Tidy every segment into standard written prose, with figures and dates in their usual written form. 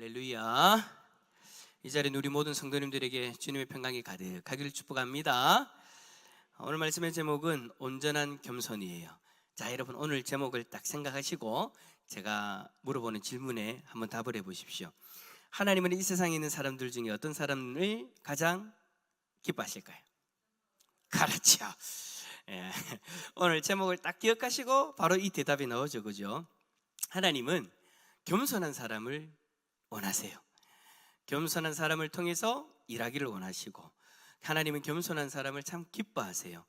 할렐루야. 이 자리는 우리 모든 성도님들에게 주님의 평강이 가득하기를 축복합니다. 오늘 말씀의 제목은 온전한 겸손이에요. 자, 여러분 오늘 제목을 딱 생각하시고 제가 물어보는 질문에 한번 답을 해보십시오. 하나님은 이 세상에 있는 사람들 중에 어떤 사람을 가장 기뻐하실까요? 그렇죠. 예. 오늘 제목을 딱 기억하시고 바로 이 대답이 나오죠, 그죠? 하나님은 겸손한 사람을 원하세요. 겸손한 사람을 통해서 일하기를 원하시고, 하나님은 겸손한 사람을 참 기뻐하세요.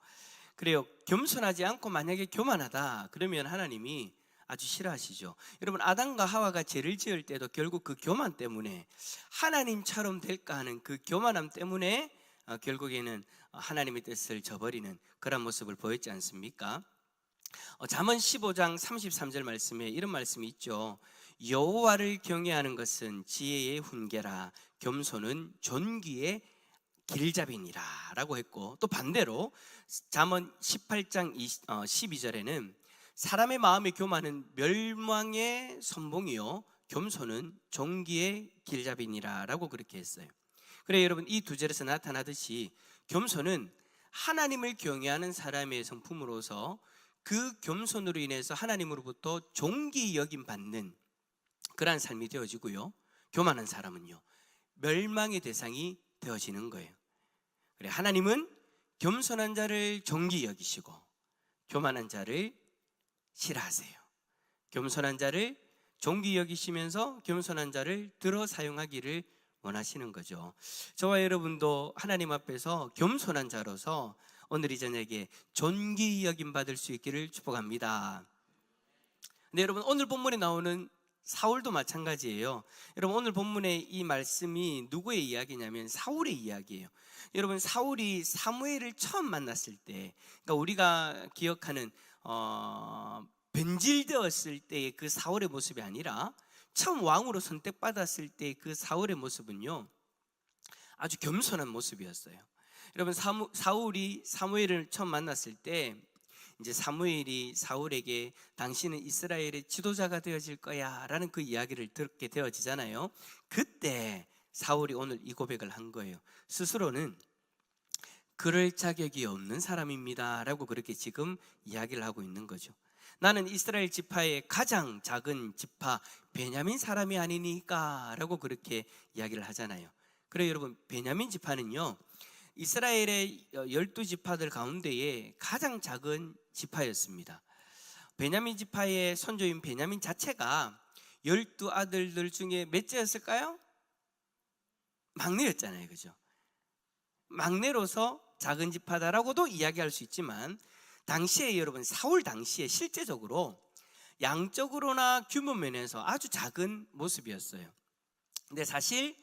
그래요. 겸손하지 않고 만약에 교만하다 그러면 하나님이 아주 싫어하시죠. 여러분, 아담과 하와가 죄를 지을 때도 결국 그 교만 때문에, 하나님처럼 될까 하는 그 교만함 때문에 결국에는 하나님의 뜻을 저버리는 그런 모습을 보였지 않습니까? 잠언 15장 33절 말씀에 이런 말씀이 있죠. 여호와를 경외하는 것은 지혜의 훈계라, 겸손은 존귀의 길잡이니라 라고 했고, 또 반대로 잠언 18장 12절에는 사람의 마음의 교만은 멸망의 선봉이요 겸손은 존귀의 길잡이니라 라고 그렇게 했어요. 그래, 여러분, 이 두 절에서 나타나듯이 겸손은 하나님을 경외하는 사람의 성품으로서 그 겸손으로 인해서 하나님으로부터 존귀 여김 받는 그러한 삶이 되어지고요, 교만한 사람은요 멸망의 대상이 되어지는 거예요. 그래, 하나님은 겸손한 자를 존귀 여기시고 교만한 자를 싫어하세요. 겸손한 자를 존귀 여기시면서 겸손한 자를 들어 사용하기를 원하시는 거죠. 저와 여러분도 하나님 앞에서 겸손한 자로서 오늘 이 저녁에 존귀 여김 받을 수 있기를 축복합니다. 근데 여러분, 오늘 본문에 나오는 사울도 마찬가지예요. 여러분, 오늘 본문의 이 말씀이 누구의 이야기냐면 사울의 이야기예요. 여러분, 사울이 사무엘을 처음 만났을 때, 그러니까 우리가 기억하는 변질되었을 때의 그 사울의 모습이 아니라 처음 왕으로 선택받았을 때 그 사울의 모습은요 아주 겸손한 모습이었어요. 여러분, 사울이 사무엘을 처음 만났을 때 이제 사무엘이 사울에게 당신은 이스라엘의 지도자가 되어질 거야 라는 그 이야기를 듣게 되어지잖아요. 그때 사울이 오늘 이 고백을 한 거예요. 스스로는 그럴 자격이 없는 사람입니다 라고 그렇게 지금 이야기를 하고 있는 거죠. 나는 이스라엘 지파의 가장 작은 지파 베냐민 사람이 아니니까 라고 그렇게 이야기를 하잖아요. 그래요, 여러분, 베냐민 지파는요 이스라엘의 12지파들 가운데에 가장 작은 지파였습니다. 베냐민 지파의 선조인 베냐민 자체가 12아들들 중에 몇째였을까요? 막내였잖아요, 그죠? 막내로서 작은 지파다라고도 이야기할 수 있지만, 당시에 여러분, 사울 당시에 실제적으로 양적으로나 규모 면에서 아주 작은 모습이었어요. 근데 사실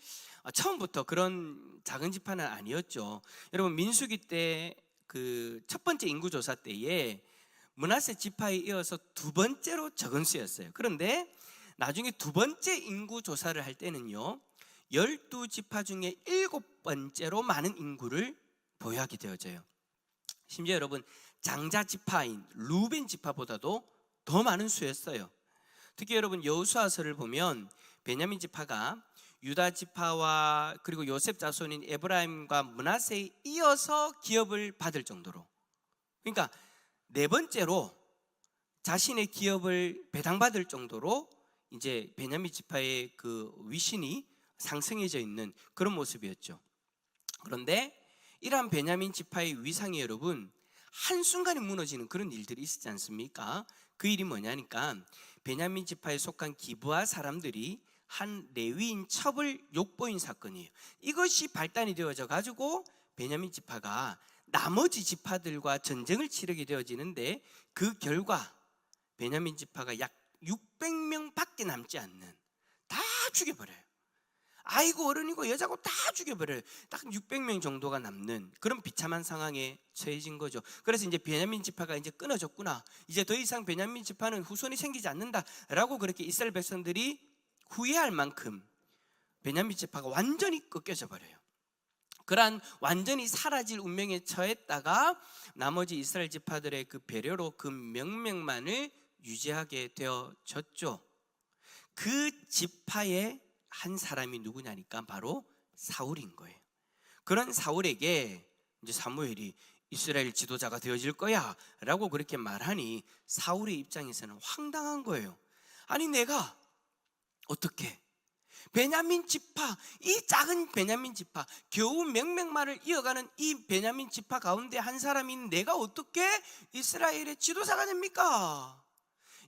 처음부터 그런 작은 지파는 아니었죠. 여러분, 민수기 때 그 첫 번째 인구조사 때에 므낫세 지파에 이어서 두 번째로 적은 수였어요. 그런데 나중에 두 번째 인구조사를 할 때는요 12지파 중에 7번째로 많은 인구를 보유하게 되어져요. 심지어 여러분, 장자 지파인 루벤 지파보다도 더 많은 수였어요. 특히 여러분, 여호수아서를 보면 베냐민 지파가 유다 지파와 그리고 요셉 자손인 에브라임과 므낫세에 이어서 기업을 받을 정도로, 그러니까 네 번째로 자신의 기업을 배당받을 정도로 이제 베냐민 지파의 그 위신이 상승해져 있는 그런 모습이었죠. 그런데 이러한 베냐민 지파의 위상이 여러분 한순간에 무너지는 그런 일들이 있었지 않습니까? 그 일이 뭐냐니까, 베냐민 지파에 속한 기브아 사람들이 한 레위인 첩을 욕보인 사건이에요. 이것이 발단이 되어져 가지고 베냐민 지파가 나머지 지파들과 전쟁을 치르게 되어지는데, 그 결과 베냐민 지파가 약 600명 밖에 남지 않는, 다 죽여버려요. 아이고 어른이고 여자고 다 죽여버려요. 딱 600명 정도가 남는 그런 비참한 상황에 처해진 거죠. 그래서 이제 베냐민 지파가 이제 끊어졌구나, 이제 더 이상 베냐민 지파는 후손이 생기지 않는다라고 그렇게 이스라엘 백성들이 후회할 만큼 베냐민 지파가 완전히 꺾여져 버려요. 그러한 완전히 사라질 운명에 처했다가 나머지 이스라엘 지파들의 그 배려로 그 명맥만을 유지하게 되어졌죠. 그 지파의 한 사람이 누구냐니까 바로 사울인 거예요. 그런 사울에게 이제 사무엘이 이스라엘 지도자가 되어질 거야 라고 그렇게 말하니 사울의 입장에서는 황당한 거예요. 아니 내가 어떻게 베냐민 지파, 이 작은 베냐민 지파, 겨우 몇백만을 이어가는 이 베냐민 지파 가운데 한 사람인 내가 어떻게 이스라엘의 지도자가 됩니까?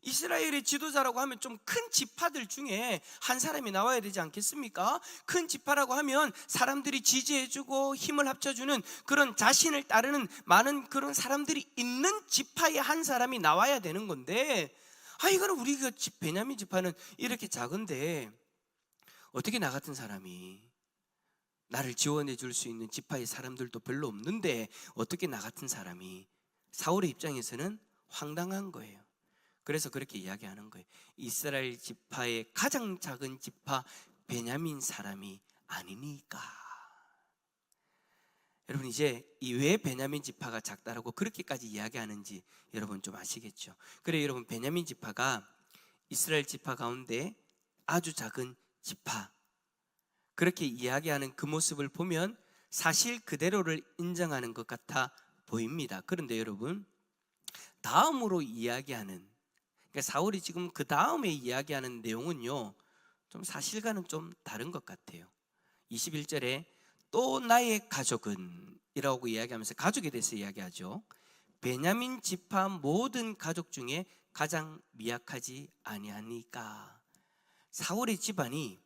이스라엘의 지도자라고 하면 좀 큰 지파들 중에 한 사람이 나와야 되지 않겠습니까? 큰 지파라고 하면 사람들이 지지해주고 힘을 합쳐주는 그런 자신을 따르는 많은 그런 사람들이 있는 지파의 한 사람이 나와야 되는 건데, 이거는 우리가 베냐민 지파는 이렇게 작은데 어떻게 나 같은 사람이, 나를 지원해 줄 수 있는 지파의 사람들도 별로 없는데 어떻게 나 같은 사람이, 사울의 입장에서는 황당한 거예요. 그래서 그렇게 이야기하는 거예요. 이스라엘 지파의 가장 작은 지파 베냐민 사람이 아니니까. 여러분 이제 이 왜 베냐민 지파가 작다라고 그렇게까지 이야기하는지 여러분 좀 아시겠죠? 그래 여러분, 베냐민 지파가 이스라엘 지파 가운데 아주 작은 지파, 그렇게 이야기하는 그 모습을 보면 사실 그대로를 인정하는 것 같아 보입니다. 그런데 여러분, 다음으로 이야기하는, 그러니까 사울이 지금 그 다음에 이야기하는 내용은요, 좀 사실과는 좀 다른 것 같아요. 21절에 또 나의 가족은 이라고 이야기하면서 가족에 대해서 이야기하죠. 베냐민 지파 모든 가족 중에 가장 미약하지 아니하니까. 사울의 집안이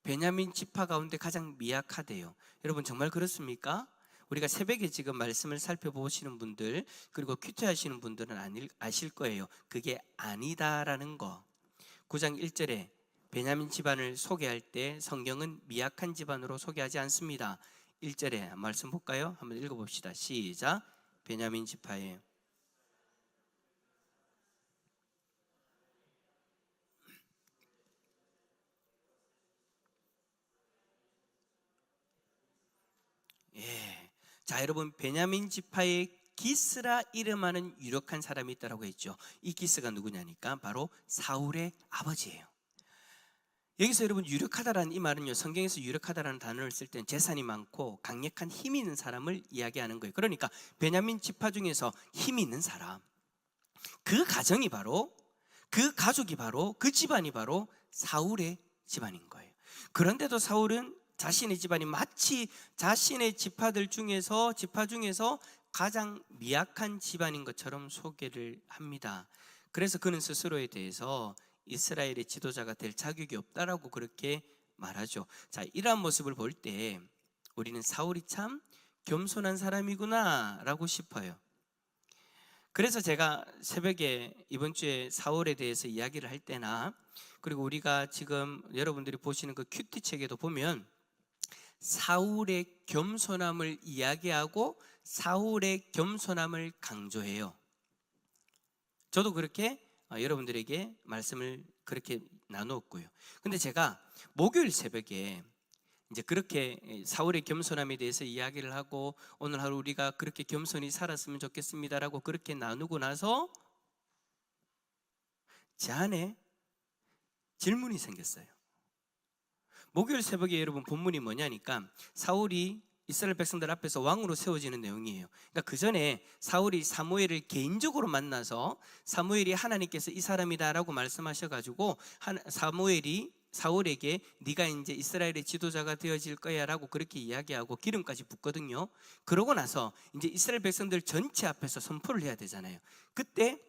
베냐민 지파 가운데 가장 미약하대요. 여러분 정말 그렇습니까? 우리가 새벽에 지금 말씀을 살펴보시는 분들, 그리고 큐티하시는 분들은 아실 거예요. 그게 아니다라는 거. 9장 1절에 베냐민 집안을 소개할 때 성경은 미약한 집안으로 소개하지 않습니다. 1절에 말씀 볼까요? 한번 읽어봅시다. 시작. 베냐민 지파에 예. 자, 여러분, 베냐민 지파의 기스라 이름하는 유력한 사람이 있다고 했죠. 이 기스가 누구냐니까 바로 사울의 아버지예요. 여기서 여러분, 유력하다라는 이 말은요, 성경에서 유력하다라는 단어를 쓸 때는 재산이 많고 강력한 힘이 있는 사람을 이야기하는 거예요. 그러니까 베냐민 지파 중에서 힘이 있는 사람, 그 가정이 바로, 그 가족이 바로, 그 집안이 바로 사울의 집안인 거예요. 그런데도 사울은 자신의 집안이 마치 자신의 지파 중에서 가장 미약한 집안인 것처럼 소개를 합니다. 그래서 그는 스스로에 대해서 이스라엘의 지도자가 될 자격이 없다라고 그렇게 말하죠. 자, 이러한 모습을 볼 때 우리는 사울이 참 겸손한 사람이구나 라고 싶어요. 그래서 제가 새벽에 이번 주에 사울에 대해서 이야기를 할 때나, 그리고 우리가 지금 여러분들이 보시는 그 큐티 책에도 보면 사울의 겸손함을 이야기하고 사울의 겸손함을 강조해요. 저도 그렇게 여러분들에게 말씀을 그렇게 나누었고요. 근데 제가 목요일 새벽에 이제 그렇게 사울의 겸손함에 대해서 이야기를 하고, 오늘 하루 우리가 그렇게 겸손히 살았으면 좋겠습니다라고 그렇게 나누고 나서 제 안에 질문이 생겼어요. 목요일 새벽에 여러분 본문이 뭐냐니까 사울이 이스라엘 백성들 앞에서 왕으로 세워지는 내용이에요. 그러니까 그 전에 사울이 사무엘을 개인적으로 만나서 사무엘이 하나님께서 이 사람이다라고 말씀하셔가지고 사무엘이 사울에게 네가 이제 이스라엘의 지도자가 되어질 거야라고 그렇게 이야기하고 기름까지 붓거든요. 그러고 나서 이제 이스라엘 백성들 전체 앞에서 선포를 해야 되잖아요. 그때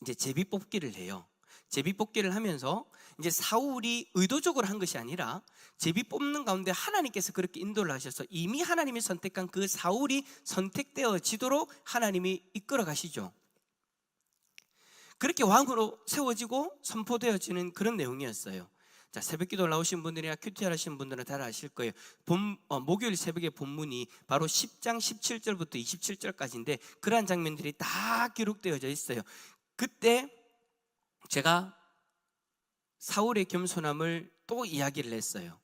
이제 제비 뽑기를 해요. 제비 뽑기를 하면서 이제 사울이 의도적으로 한 것이 아니라 제비 뽑는 가운데 하나님께서 그렇게 인도를 하셔서 이미 하나님이 선택한 그 사울이 선택되어지도록 하나님이 이끌어 가시죠. 그렇게 왕으로 세워지고 선포되어지는 그런 내용이었어요. 자, 새벽기도 나오신 분들이나 큐티알 하시는 분들은 다 아실 거예요. 목요일 새벽의 본문이 바로 10장 17절부터 27절까지인데 그러한 장면들이 다 기록되어져 있어요. 그때 제가 사울의 겸손함을 또 이야기를 했어요.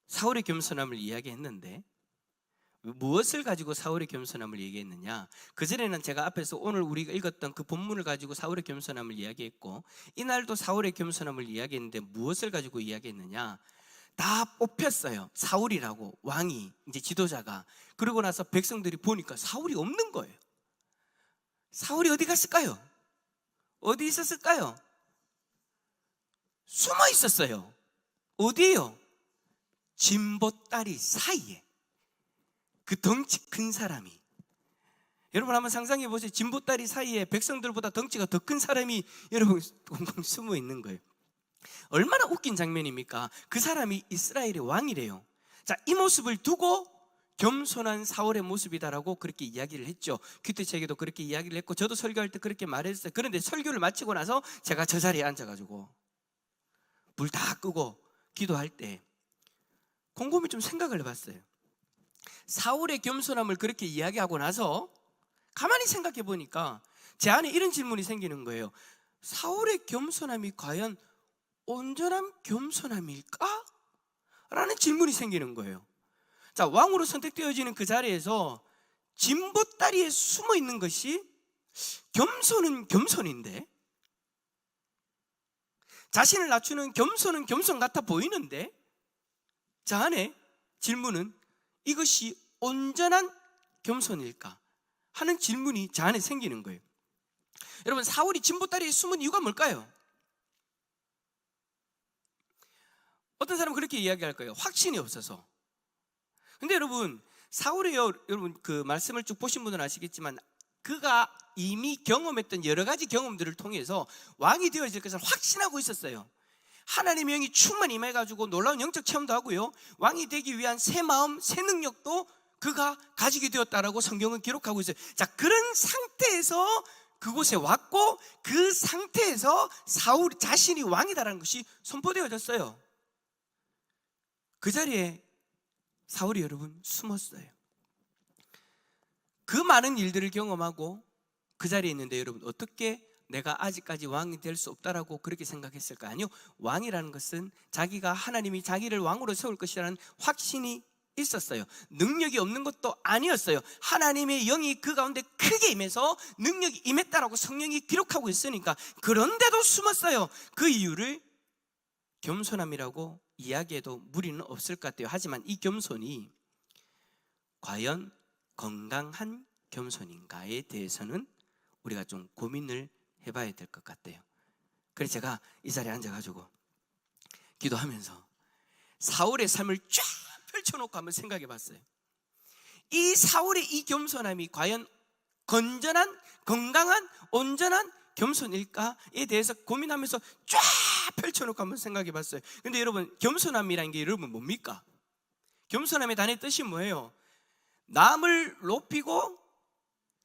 사울의 겸손함을 이야기했는데 무엇을 가지고 사울의 겸손함을 얘기했느냐? 그전에는 제가 앞에서 오늘 우리가 읽었던 그 본문을 가지고 사울의 겸손함을 이야기했고, 이날도 사울의 겸손함을 이야기했는데 무엇을 가지고 이야기했느냐? 다 뽑혔어요. 사울이라고 왕이, 이제 지도자가. 그러고 나서 백성들이 보니까 사울이 없는 거예요. 사울이 어디 갔을까요? 어디 있었을까요? 숨어 있었어요. 어디에요? 진보다리 사이에. 그 덩치 큰 사람이, 여러분 한번 상상해 보세요. 진보다리 사이에 백성들보다 덩치가 더 큰 사람이 여러분 공공 숨어 있는 거예요. 얼마나 웃긴 장면입니까? 그 사람이 이스라엘의 왕이래요. 자, 이 모습을 두고 겸손한 사울의 모습이다라고 그렇게 이야기를 했죠. 큐티책에도 그렇게 이야기를 했고, 저도 설교할 때 그렇게 말했어요. 그런데 설교를 마치고 나서 제가 저 자리에 앉아가지고 불 다 끄고 기도할 때 곰곰이 좀 생각을 해봤어요. 사울의 겸손함을 그렇게 이야기하고 나서 가만히 생각해 보니까 제 안에 이런 질문이 생기는 거예요. 사울의 겸손함이 과연 온전한 겸손함일까? 라는 질문이 생기는 거예요. 자, 왕으로 선택되어지는 그 자리에서 진보다리에 숨어 있는 것이 겸손은 겸손인데, 자신을 낮추는 겸손은 겸손 같아 보이는데, 저 안에 질문은 이것이 온전한 겸손일까 하는 질문이 저 안에 생기는 거예요. 여러분, 사울이 진보다리에 숨은 이유가 뭘까요? 어떤 사람은 그렇게 이야기할 거예요. 확신이 없어서. 근데 여러분, 사울이요, 여러분 그 말씀을 쭉 보신 분들은 아시겠지만 그가 이미 경험했던 여러 가지 경험들을 통해서 왕이 되어질 것을 확신하고 있었어요. 하나님의 영이 충만히 임해가지고 놀라운 영적 체험도 하고요, 왕이 되기 위한 새 마음, 새 능력도 그가 가지게 되었다라고 성경은 기록하고 있어요. 자, 그런 상태에서 그곳에 왔고, 그 상태에서 사울 자신이 왕이다라는 것이 선포되어졌어요. 그 자리에 사울이 여러분 숨었어요. 그 많은 일들을 경험하고 그 자리에 있는데 여러분, 어떻게 내가 아직까지 왕이 될 수 없다라고 그렇게 생각했을까? 아니요, 왕이라는 것은 자기가, 하나님이 자기를 왕으로 세울 것이라는 확신이 있었어요. 능력이 없는 것도 아니었어요. 하나님의 영이 그 가운데 크게 임해서 능력이 임했다라고 성령이 기록하고 있으니까. 그런데도 숨었어요. 그 이유를 겸손함이라고 이야기해도 무리는 없을 것 같아요. 하지만 이 겸손이 과연 건강한 겸손인가에 대해서는 우리가 좀 고민을 해봐야 될 것 같아요. 그래서 제가 이 자리에 앉아가지고 기도하면서 사울의 삶을 쫙 펼쳐놓고 한번 생각해 봤어요. 이 사울의 이 겸손함이 과연 건전한, 건강한, 온전한 겸손일까에 대해서 고민하면서 쫙 펼쳐놓고 한번 생각해 봤어요. 근데 여러분, 겸손함이라는 게 여러분 뭡니까? 겸손함의 단의 뜻이 뭐예요? 남을 높이고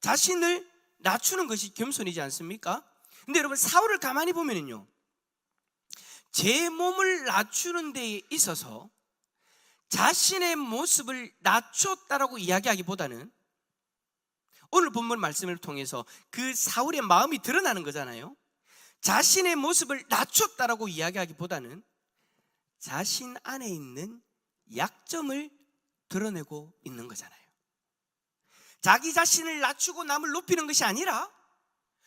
자신을 낮추는 것이 겸손이지 않습니까? 근데 여러분, 사울을 가만히 보면요, 제 몸을 낮추는 데에 있어서 자신의 모습을 낮췄다라고 이야기하기보다는, 오늘 본문 말씀을 통해서 그 사울의 마음이 드러나는 거잖아요. 자신의 모습을 낮췄다라고 이야기하기보다는 자신 안에 있는 약점을 드러내고 있는 거잖아요. 자기 자신을 낮추고 남을 높이는 것이 아니라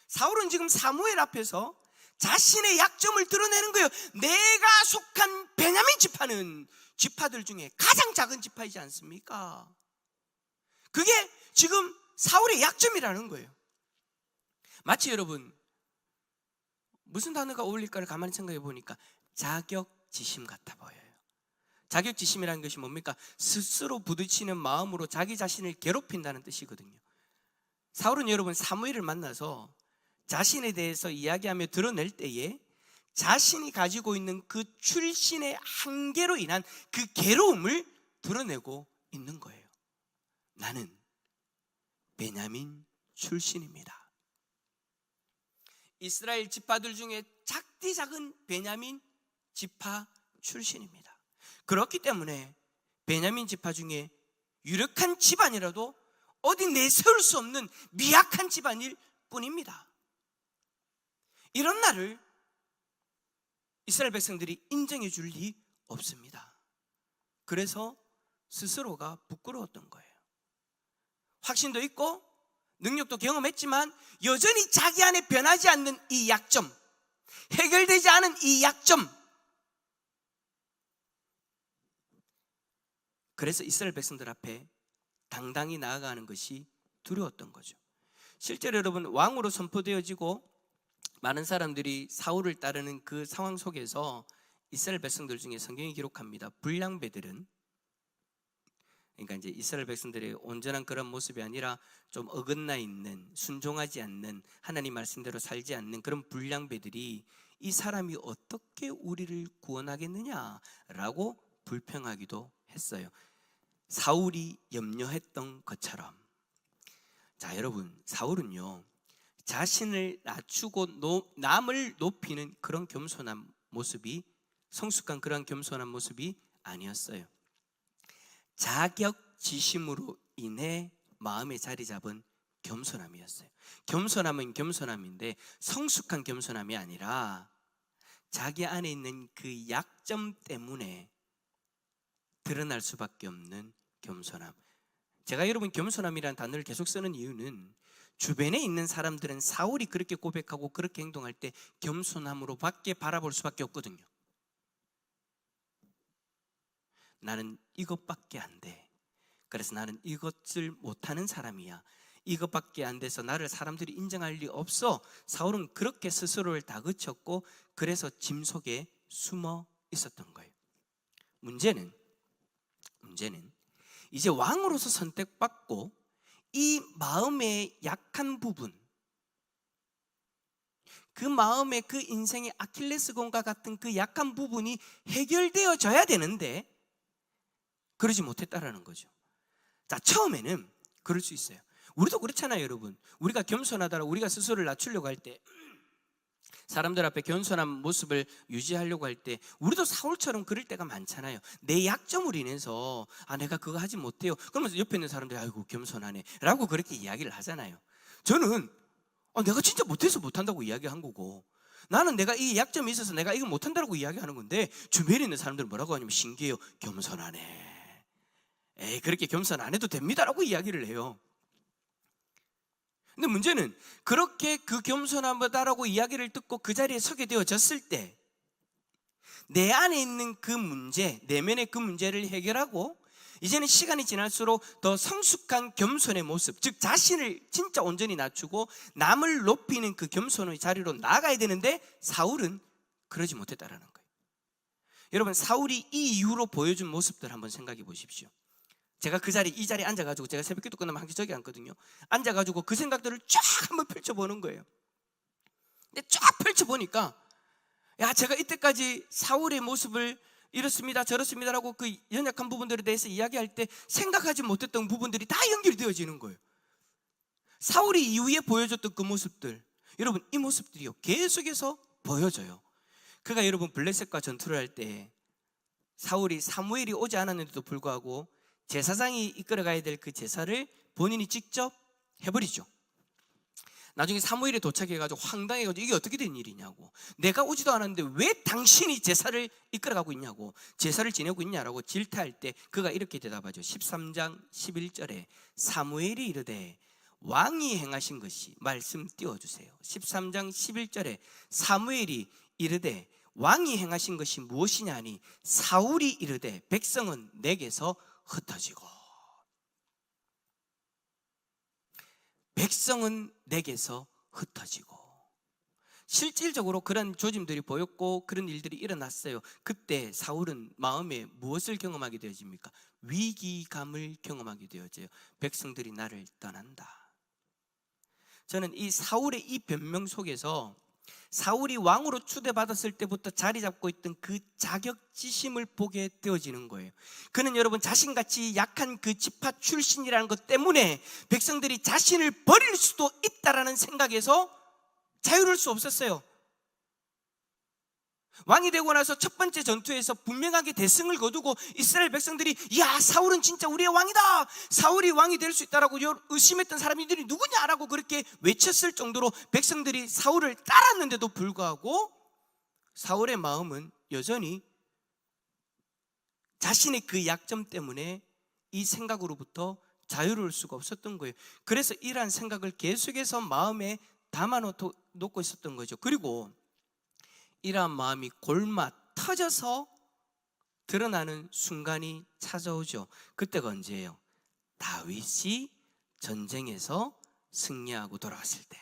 사울은 지금 사무엘 앞에서 자신의 약점을 드러내는 거예요. 내가 속한 베냐민 지파는 지파들 중에 가장 작은 지파이지 않습니까? 그게 지금 사울의 약점이라는 거예요. 마치 여러분, 무슨 단어가 어울릴까를 가만히 생각해 보니까 자격지심 같아 보여요. 자격지심이라는 것이 뭡니까? 스스로 부딪히는 마음으로 자기 자신을 괴롭힌다는 뜻이거든요. 사울은 여러분 사무엘을 만나서 자신에 대해서 이야기하며 드러낼 때에 자신이 가지고 있는 그 출신의 한계로 인한 그 괴로움을 드러내고 있는 거예요. 나는 베냐민 출신입니다. 이스라엘 지파들 중에 작디 작은 베냐민 지파 출신입니다. 그렇기 때문에 베냐민 지파 중에 유력한 집안이라도 어디 내세울 수 없는 미약한 집안일 뿐입니다. 이런 나를 이스라엘 백성들이 인정해 줄 리 없습니다. 그래서 스스로가 부끄러웠던 거예요. 확신도 있고 능력도 경험했지만 여전히 자기 안에 변하지 않는 이 약점, 해결되지 않은 이 약점, 그래서 이스라엘 백성들 앞에 당당히 나아가는 것이 두려웠던 거죠. 실제로 여러분, 왕으로 선포되어지고 많은 사람들이 사울을 따르는 그 상황 속에서 이스라엘 백성들 중에 성경이 기록합니다. 불량배들은, 그러니까 이제 이스라엘 백성들의 온전한 그런 모습이 아니라 좀 어긋나 있는, 순종하지 않는, 하나님 말씀대로 살지 않는 그런 불량배들이 이 사람이 어떻게 우리를 구원하겠느냐라고 불평하기도 했어요. 사울이 염려했던 것처럼. 자, 여러분, 사울은요, 자신을 낮추고 남을 높이는 그런 겸손한 모습이, 성숙한 그런 겸손한 모습이 아니었어요. 자격지심으로 인해 마음에 자리 잡은 겸손함이었어요. 겸손함은 겸손함인데 성숙한 겸손함이 아니라 자기 안에 있는 그 약점 때문에 드러날 수밖에 없는 겸손함. 제가 여러분 겸손함이라는 단어를 계속 쓰는 이유는 주변에 있는 사람들은 사울이 그렇게 고백하고 그렇게 행동할 때 겸손함으로 밖에 바라볼 수밖에 없거든요. 나는 이것밖에 안 돼. 그래서 나는 이것을 못하는 사람이야. 이것밖에 안 돼서 나를 사람들이 인정할 리 없어. 사울은 그렇게 스스로를 다그쳤고 그래서 짐 속에 숨어 있었던 거예요. 문제는 이제 왕으로서 선택받고 이 마음의 약한 부분, 그 마음의 그 인생의 아킬레스건과 같은 그 약한 부분이 해결되어져야 되는데 그러지 못했다라는 거죠. 자, 처음에는 그럴 수 있어요. 우리도 그렇잖아요, 여러분. 우리가 겸손하다라고 우리가 스스로를 낮추려고 할 때, 사람들 앞에 겸손한 모습을 유지하려고 할 때 우리도 사울처럼 그럴 때가 많잖아요. 내 약점으로 인해서 내가 그거 하지 못해요. 그러면서 옆에 있는 사람들이 아이고 겸손하네 라고 그렇게 이야기를 하잖아요. 저는 내가 진짜 못해서 못한다고 이야기한 거고, 나는 내가 이 약점이 있어서 내가 이거 못한다고 이야기하는 건데 주변에 있는 사람들은 뭐라고 하냐면 신기해요. 겸손하네. 에이, 그렇게 겸손 안 해도 됩니다라고 이야기를 해요. 근데 문제는 그렇게 그 겸손함이다라고 이야기를 듣고 그 자리에 서게 되어졌을 때 내 안에 있는 그 문제, 내면의 그 문제를 해결하고 이제는 시간이 지날수록 더 성숙한 겸손의 모습, 즉 자신을 진짜 온전히 낮추고 남을 높이는 그 겸손의 자리로 나아가야 되는데 사울은 그러지 못했다라는 거예요. 여러분, 사울이 이 이후로 보여준 모습들 한번 생각해 보십시오. 제가 이 자리에 앉아가지고 제가 새벽기도 끝나면 항상 저기 앉거든요. 앉아가지고 그 생각들을 쫙 한번 펼쳐보는 거예요. 근데 쫙 펼쳐보니까 제가 이때까지 사울의 모습을 이렇습니다 저렇습니다라고 그 연약한 부분들에 대해서 이야기할 때 생각하지 못했던 부분들이 다 연결되어지는 거예요. 사울이 이후에 보여줬던 그 모습들, 여러분 이 모습들이요 계속해서 보여져요. 그가 여러분 블레셋과 전투를 할 때 사무엘이 오지 않았는데도 불구하고 제사장이 이끌어가야 될 그 제사를 본인이 직접 해버리죠. 나중에 사무엘이 도착해가지고 황당해가지고 이게 어떻게 된 일이냐고, 내가 오지도 않았는데 왜 당신이 제사를 이끌어가고 있냐고, 제사를 지내고 있냐라고 질타할 때 그가 이렇게 대답하죠. 13장 11절에 사무엘이 이르되 왕이 행하신 것이, 말씀 띄워주세요. 13장 11절에 사무엘이 이르되 왕이 행하신 것이 무엇이냐니 사울이 이르되 백성은 내게서 흩어지고, 백성은 내게서 흩어지고. 실질적으로 그런 조짐들이 보였고 그런 일들이 일어났어요. 그때 사울은 마음에 무엇을 경험하게 되어집니까? 위기감을 경험하게 되어져요. 백성들이 나를 떠난다. 저는 이 사울의 이 변명 속에서 사울이 왕으로 추대받았을 때부터 자리 잡고 있던 그 자격지심을 보게 되어지는 거예요. 그는 여러분 자신같이 약한 그 지파 출신이라는 것 때문에 백성들이 자신을 버릴 수도 있다라는 생각에서 자유로울 수 없었어요. 왕이 되고 나서 첫 번째 전투에서 분명하게 대승을 거두고 이스라엘 백성들이 야, 사울은 진짜 우리의 왕이다, 사울이 왕이 될 수 있다라고 의심했던 사람들이 누구냐라고 그렇게 외쳤을 정도로 백성들이 사울을 따랐는데도 불구하고 사울의 마음은 여전히 자신의 그 약점 때문에 이 생각으로부터 자유로울 수가 없었던 거예요. 그래서 이러한 생각을 계속해서 마음에 담아놓고 있었던 거죠. 그리고 이러한 마음이 골마 터져서 드러나는 순간이 찾아오죠. 그때가 언제예요? 다윗이 전쟁에서 승리하고 돌아왔을 때.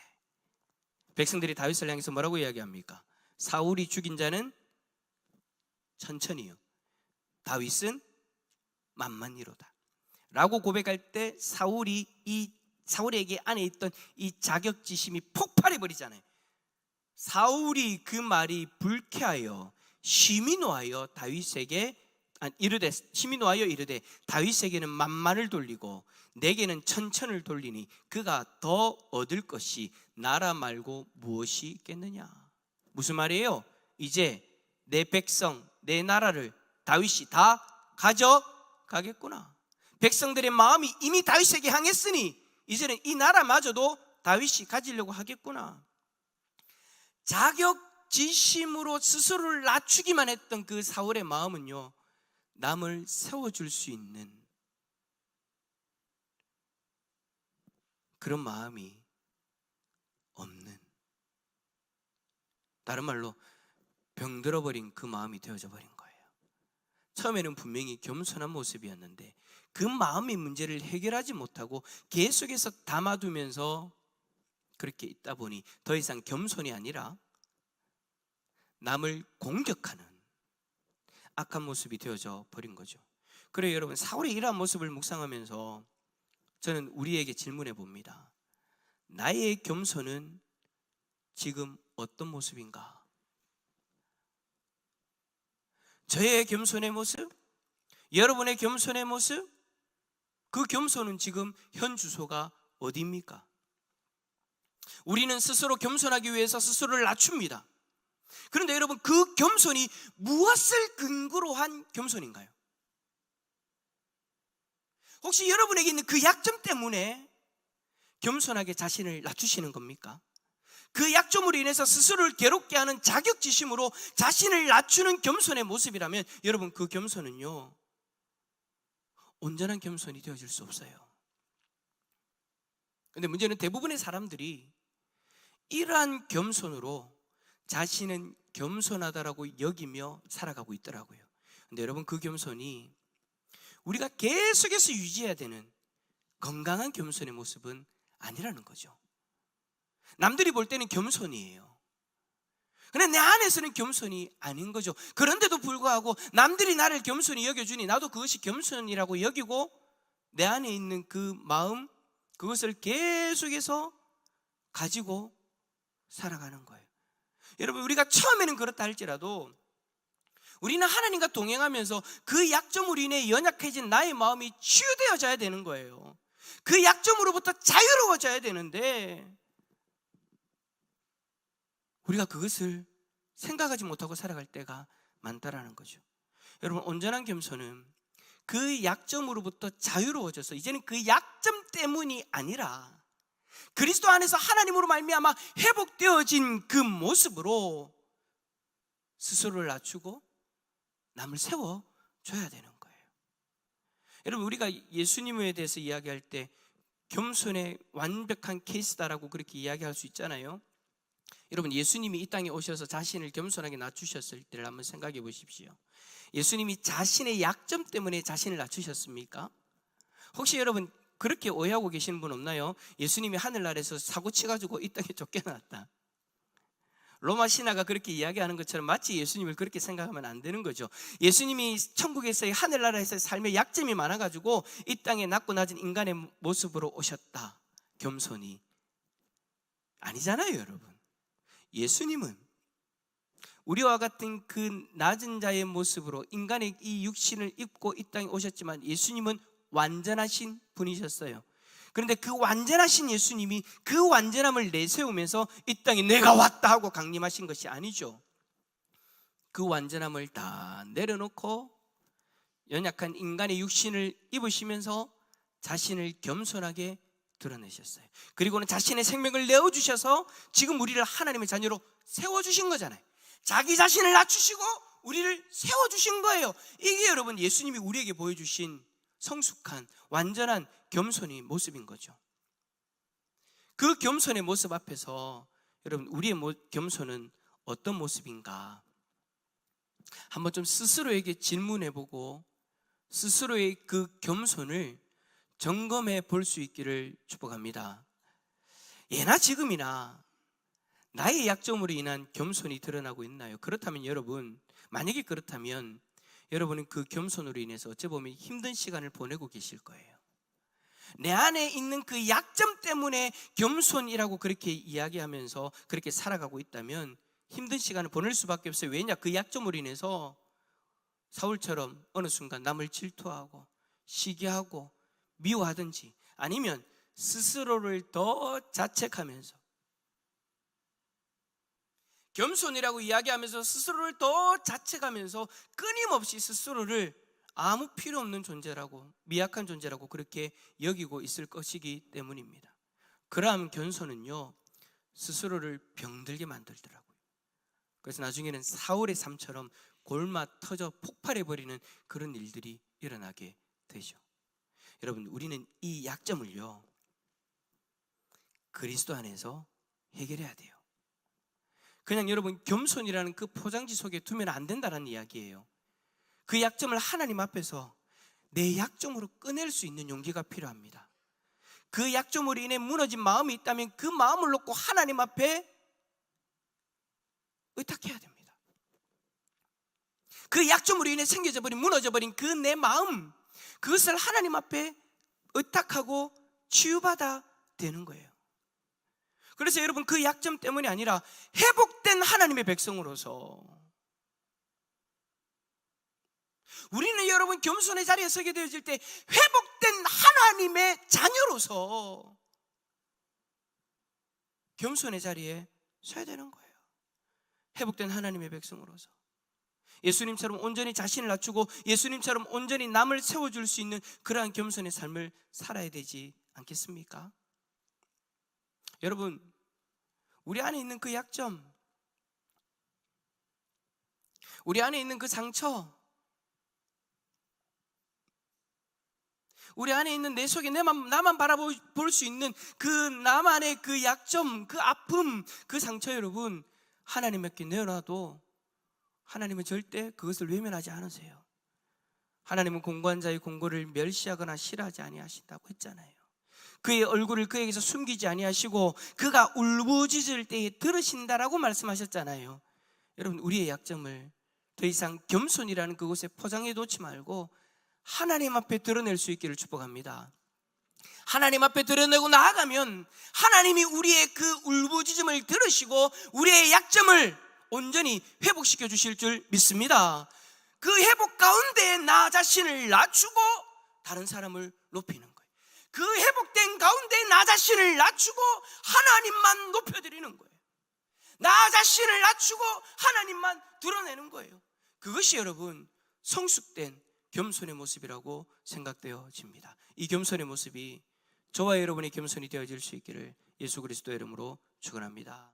백성들이 다윗을 향해서 뭐라고 이야기합니까? 사울이 죽인 자는 천천히요, 다윗은 만만히로다 라고 고백할 때 사울에게 안에 있던 이 자격지심이 폭발해 버리잖아요. 사울이 그 말이 불쾌하여 심히 노하여 이르되 다윗에게는 만만을 돌리고 내게는 천천을 돌리니 그가 더 얻을 것이 나라 말고 무엇이 있겠느냐. 무슨 말이에요? 이제 내 백성, 내 나라를 다윗이 다 가져가겠구나. 백성들의 마음이 이미 다윗에게 향했으니 이제는 이 나라마저도 다윗이 가지려고 하겠구나. 자격지심으로 스스로를 낮추기만 했던 그 사울의 마음은요, 남을 세워줄 수 있는 그런 마음이 없는, 다른 말로 병들어버린 그 마음이 되어져 버린 거예요. 처음에는 분명히 겸손한 모습이었는데 그 마음의 문제를 해결하지 못하고 계속해서 담아두면서 그렇게 있다 보니 더 이상 겸손이 아니라 남을 공격하는 악한 모습이 되어져 버린 거죠. 그래요, 여러분, 사울의 이러한 모습을 묵상하면서 저는 우리에게 질문해 봅니다. 나의 겸손은 지금 어떤 모습인가? 저의 겸손의 모습? 여러분의 겸손의 모습? 그 겸손은 지금 현 주소가 어디입니까? 우리는 스스로 겸손하기 위해서 스스로를 낮춥니다. 그런데 여러분, 그 겸손이 무엇을 근거로 한 겸손인가요? 혹시 여러분에게 있는 그 약점 때문에 겸손하게 자신을 낮추시는 겁니까? 그 약점으로 인해서 스스로를 괴롭게 하는 자격지심으로 자신을 낮추는 겸손의 모습이라면 여러분, 그 겸손은요, 온전한 겸손이 되어질 수 없어요. 그런데 문제는 대부분의 사람들이 이러한 겸손으로 자신은 겸손하다라고 여기며 살아가고 있더라고요. 그런데 여러분, 그 겸손이 우리가 계속해서 유지해야 되는 건강한 겸손의 모습은 아니라는 거죠. 남들이 볼 때는 겸손이에요. 그런데 내 안에서는 겸손이 아닌 거죠. 그런데도 불구하고 남들이 나를 겸손히 여겨주니 나도 그것이 겸손이라고 여기고 내 안에 있는 그 마음, 그것을 계속해서 가지고 살아가는 거예요. 여러분, 우리가 처음에는 그렇다 할지라도 우리는 하나님과 동행하면서 그 약점으로 인해 연약해진 나의 마음이 치유되어져야 되는 거예요. 그 약점으로부터 자유로워져야 되는데 우리가 그것을 생각하지 못하고 살아갈 때가 많다라는 거죠. 여러분, 온전한 겸손은 그 약점으로부터 자유로워져서 이제는 그 약점 때문이 아니라 그리스도 안에서 하나님으로 말미암아 회복되어진 그 모습으로 스스로를 낮추고 남을 세워줘야 되는 거예요. 여러분, 우리가 예수님에 대해서 이야기할 때 겸손의 완벽한 케이스다라고 그렇게 이야기할 수 있잖아요. 여러분, 예수님이 이 땅에 오셔서 자신을 겸손하게 낮추셨을 때를 한번 생각해 보십시오. 예수님이 자신의 약점 때문에 자신을 낮추셨습니까? 혹시 여러분 그렇게 오해하고 계시는 분 없나요? 예수님이 하늘나라에서 사고 치가지고 이 땅에 쫓겨났다, 로마 신화가 그렇게 이야기하는 것처럼 마치 예수님을 그렇게 생각하면 안 되는 거죠. 예수님이 천국에서의 하늘나라에서의 삶의 약점이 많아가지고 이 땅에 낮고 낮은 인간의 모습으로 오셨다, 겸손이 아니잖아요. 여러분, 예수님은 우리와 같은 그 낮은 자의 모습으로 인간의 이 육신을 입고 이 땅에 오셨지만 예수님은 완전하신 분이셨어요. 그런데 그 완전하신 예수님이 그 완전함을 내세우면서 이 땅에 내가 왔다 하고 강림하신 것이 아니죠. 그 완전함을 다 내려놓고 연약한 인간의 육신을 입으시면서 자신을 겸손하게 드러내셨어요. 그리고는 자신의 생명을 내어주셔서 지금 우리를 하나님의 자녀로 세워주신 거잖아요. 자기 자신을 낮추시고 우리를 세워주신 거예요. 이게 여러분 예수님이 우리에게 보여주신 성숙한 완전한 겸손의 모습인 거죠. 그 겸손의 모습 앞에서 여러분, 우리의 겸손은 어떤 모습인가? 한번 좀 스스로에게 질문해보고 스스로의 그 겸손을 점검해 볼 수 있기를 축복합니다. 예나 지금이나 나의 약점으로 인한 겸손이 드러나고 있나요? 그렇다면 여러분, 만약에 그렇다면 여러분은 그 겸손으로 인해서 어찌 보면 힘든 시간을 보내고 계실 거예요. 내 안에 있는 그 약점 때문에 겸손이라고 그렇게 이야기하면서 그렇게 살아가고 있다면 힘든 시간을 보낼 수밖에 없어요. 왜냐? 그 약점으로 인해서 사울처럼 어느 순간 남을 질투하고 시기하고 미워하든지, 아니면 스스로를 더 자책하면서, 겸손이라고 이야기하면서 스스로를 더 자책하면서 끊임없이 스스로를 아무 필요 없는 존재라고, 미약한 존재라고 그렇게 여기고 있을 것이기 때문입니다. 그러한 겸손은요, 스스로를 병들게 만들더라고요. 그래서 나중에는 사울의 삶처럼 골마 터져 폭발해버리는 그런 일들이 일어나게 되죠. 여러분, 우리는 이 약점을요, 그리스도 안에서 해결해야 돼요. 그냥 여러분, 겸손이라는 그 포장지 속에 두면 안 된다는 이야기예요. 그 약점을 하나님 앞에서 내 약점으로 꺼낼 수 있는 용기가 필요합니다. 그 약점으로 인해 무너진 마음이 있다면 그 마음을 놓고 하나님 앞에 의탁해야 됩니다. 그 약점으로 인해 생겨져 버린, 무너져 버린 그 내 마음, 그것을 하나님 앞에 의탁하고 치유받아 되는 거예요. 그래서 여러분, 그 약점 때문이 아니라 회복된 하나님의 백성으로서 우리는 여러분, 겸손의 자리에 서게 되어질 때 회복된 하나님의 자녀로서 겸손의 자리에 서야 되는 거예요. 회복된 하나님의 백성으로서 예수님처럼 온전히 자신을 낮추고 예수님처럼 온전히 남을 세워줄 수 있는 그러한 겸손의 삶을 살아야 되지 않겠습니까? 여러분, 우리 안에 있는 그 약점, 우리 안에 있는 그 상처, 우리 안에 있는 내 속에 나만 바라볼 수 있는 그 나만의 그 약점, 그 아픔, 그 상처, 여러분, 하나님께 내어놔도 하나님은 절대 그것을 외면하지 않으세요. 하나님은 공고한 자의 공고를 멸시하거나 싫어하지 아니하신다고 했잖아요. 그의 얼굴을 그에게서 숨기지 아니하시고 그가 울부짖을 때에 들으신다라고 말씀하셨잖아요. 여러분, 우리의 약점을 더 이상 겸손이라는 그곳에 포장해 놓지 말고 하나님 앞에 드러낼 수 있기를 축복합니다. 하나님 앞에 드러내고 나아가면 하나님이 우리의 그 울부짖음을 들으시고 우리의 약점을 온전히 회복시켜 주실 줄 믿습니다. 그 회복 가운데 나 자신을 낮추고 다른 사람을 높이는 거예요. 그 회복된 가운데 나 자신을 낮추고 하나님만 높여드리는 거예요. 나 자신을 낮추고 하나님만 드러내는 거예요. 그것이 여러분, 성숙된 겸손의 모습이라고 생각되어집니다. 이 겸손의 모습이 저와 여러분의 겸손이 되어질 수 있기를 예수 그리스도의 이름으로 축원합니다.